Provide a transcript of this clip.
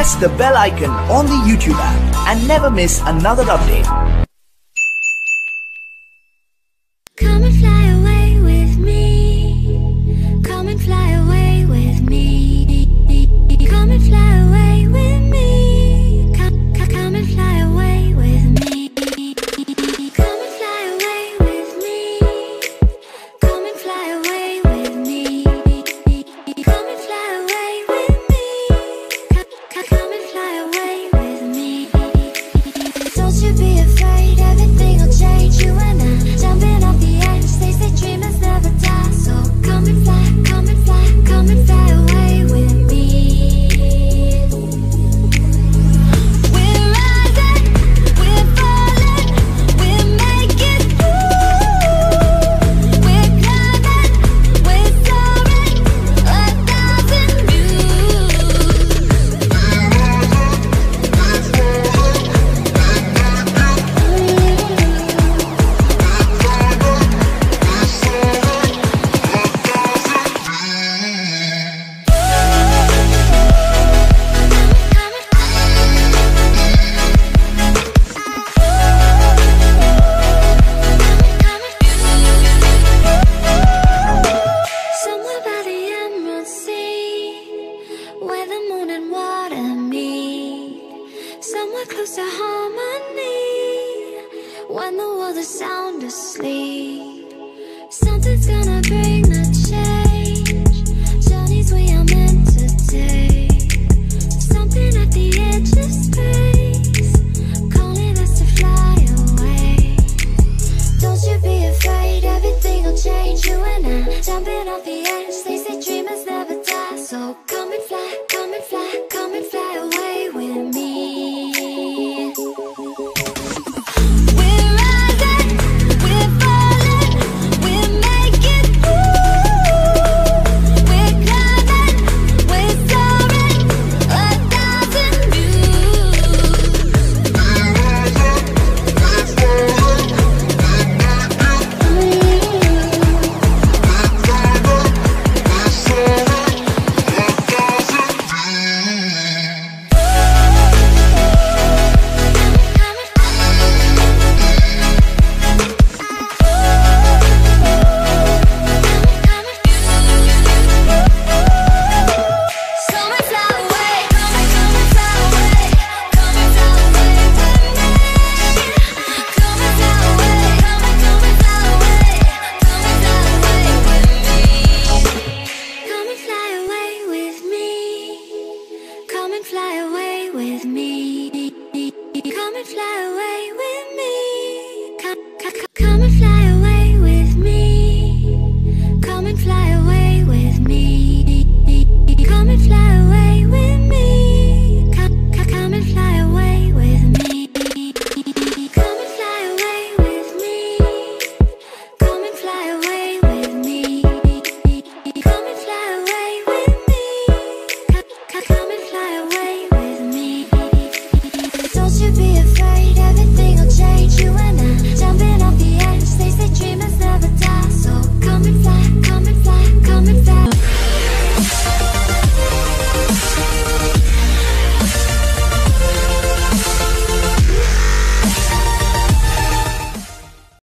press the bell icon on the YouTube app and never miss another update. Come and fly away with me. Come and fly away with me. Come and fly away with me. Come and fly away with me. Come and fly away with me. Come and fly away with me. Come and fly away with me. Come and fly away with me. Don't you be afraid, everything will change. You and I jumping off the edge. They say dreamers never die. So come and fly, come and fly, come and fly away with me. We're rising, we're falling, we're making through. We're climbing, we're soaring, 1,000 views. Somewhere by the Emerald Sea, where the moon and water meet. Somewhere close to harmony, when the world is sound asleep. Something's gonna bring the change, journeys we are meant to take. Something at the edge of space, calling us to fly away. Don't you be afraid, everything will change. You and I jumping off the edge.